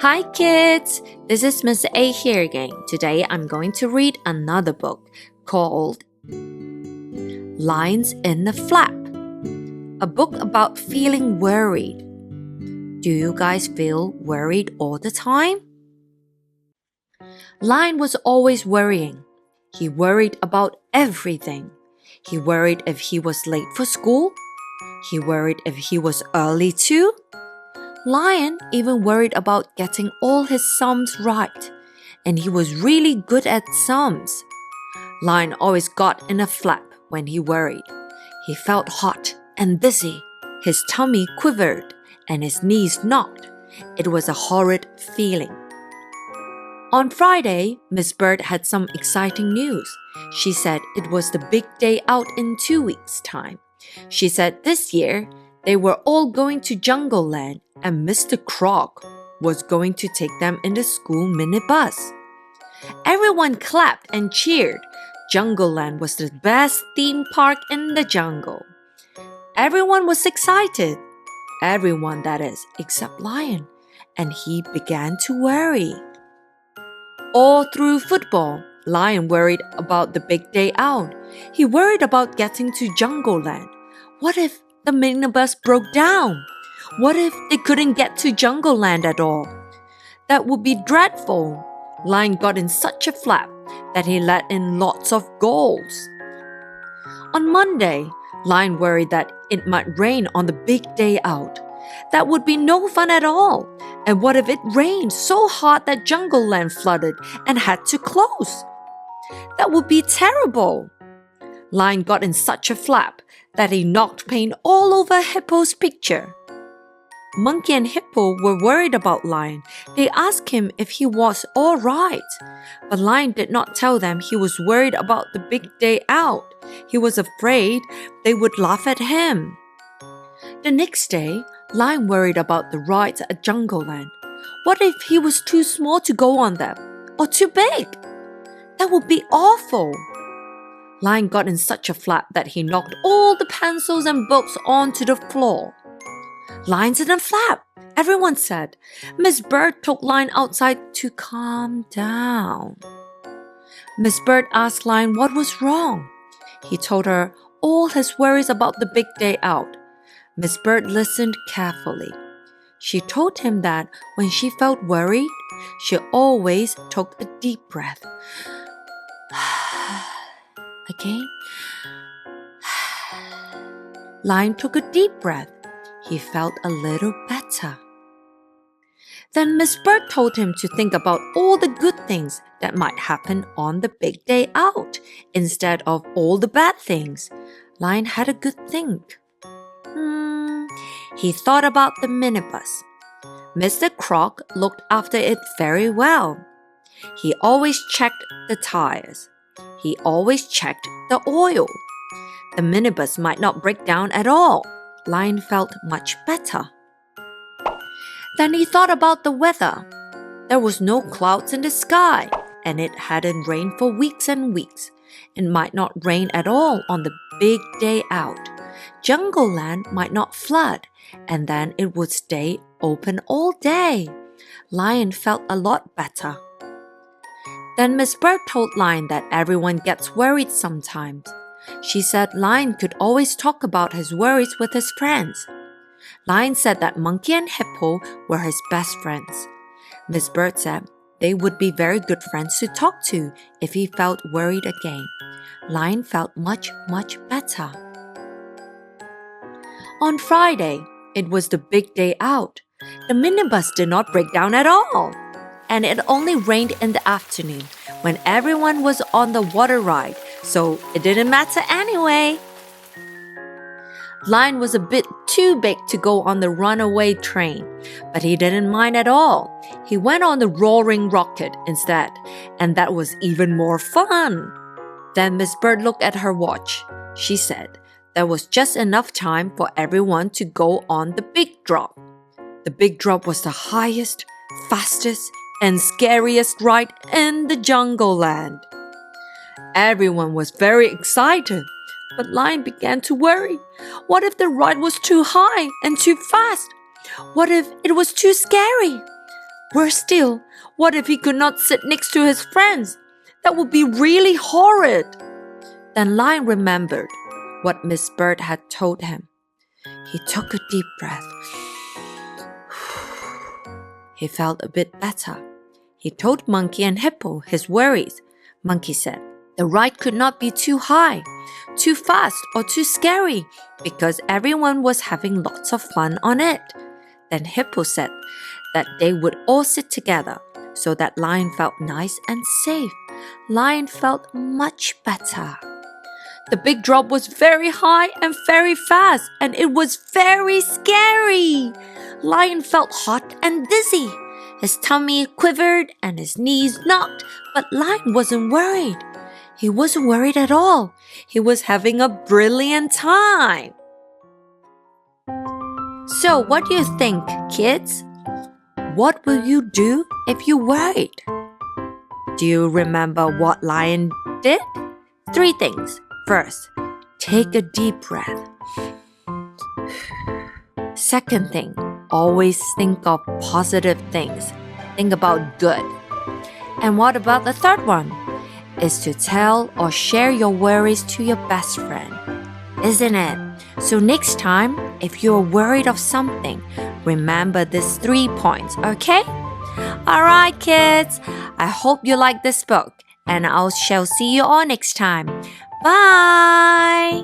Hi kids, this is Miss A here again. Today I'm going to read another book called Lines in the Flap, a book about feeling worried. Do you guys feel worried all the time? Lion was always worrying. He worried about everything. He worried if he was late for school. He worried if he was early too. Lion even worried about getting all his sums right, and he was really good at sums. Lion always got in a flap when he worried. He felt hot and dizzy. His tummy quivered and his knees knocked. It was a horrid feeling. On Friday, Miss Bird had some exciting news. She said it was the big day out in 2 weeks' time. She said this year they were all going to Jungle Land and Mr. Croc was going to take them in the school minibus. Everyone clapped and cheered. Jungle Land was the best theme park in the jungle. Everyone was excited. Everyone, that is, except Lion, and he began to worry. All through football, Lion worried about the big day out. He worried about getting to Jungle Land. What if the minibus broke down? What if they couldn't get to Jungle Land at all? That would be dreadful. Lion got in such a flap that he let in lots of goals. On Monday, Lion worried that it might rain on the big day out. That would be no fun at all. And what if it rained so hard that Jungle Land flooded and had to close? That would be terrible. Lion got in such a flap that he knocked paint all over Hippo's picture. Monkey and Hippo were worried about Lion. They asked him if he was all right. But Lion did not tell them he was worried about the big day out. He was afraid they would laugh at him. The next day, Lion worried about the rides at Jungle Land. What if he was too small to go on them? Or too big? That would be awful. Lion got in such a flap that he knocked all the pencils and books onto the floor. Lion's in a flap, everyone said. Miss Bird took Lion outside to calm down. Miss Bird asked Lion what was wrong. He told her all his worries about the big day out. Miss Bird listened carefully. She told him that when she felt worried, she always took a deep breath. Again. Lion took a deep breath. He felt a little better. Then Miss Bird told him to think about all the good things that might happen on the big day out instead of all the bad things. Lion had a good think. He thought about the minibus. Mr. Croc looked after it very well. He always checked the tires. He always checked the oil. The minibus might not break down at all. Lion felt much better. Then he thought about the weather. There was no clouds in the sky, and it hadn't rained for weeks and weeks. It might not rain at all on the big day out. Jungle Land might not flood, and then it would stay open all day. Lion felt a lot better. Then Miss Bird told Lion that everyone gets worried sometimes. She said Lion could always talk about his worries with his friends. Lion said that Monkey and Hippo were his best friends. Miss Bird said they would be very good friends to talk to if he felt worried again. Lion felt much better. On Friday, it was the big day out. The minibus did not break down at all. And it only rained in the afternoon when everyone was on the water ride, so it didn't matter anyway. Lion was a bit too big to go on the runaway train, but he didn't mind at all. He went on the roaring rocket instead, and that was even more fun. Then Miss Bird looked at her watch. She said there was just enough time for everyone to go on the big drop. The big drop was the highest, fastest, and scariest ride in the Jungle Land. Everyone was very excited, but Lion began to worry. What if the ride was too high and too fast? What if it was too scary? Worse still, what if he could not sit next to his friends? That would be really horrid. Then Lion remembered what Miss Bird had told him. He took a deep breath. He felt a bit better. He told Monkey and Hippo his worries. Monkey said, the ride could not be too high, too fast, or too scary because everyone was having lots of fun on it. Then Hippo said that they would all sit together so that Lion felt nice and safe. Lion felt much better. The big drop was very high and very fast, and it was very scary. Lion felt hot and dizzy. His tummy quivered and his knees knocked, but Lion wasn't worried. He wasn't worried at all. He was having a brilliant time. So, what do you think, kids? What will you do if you worried? Do you remember what Lion did? 3 things. First, take a deep breath. Second thing, always think of positive things. Think about good. And what about the third one? Is to tell or share your worries to your best friend. Isn't it? So next time, if you're worried of something, remember these 3 points, okay? Alright, kids. I hope you like this book, and I shall see you all next time. Bye!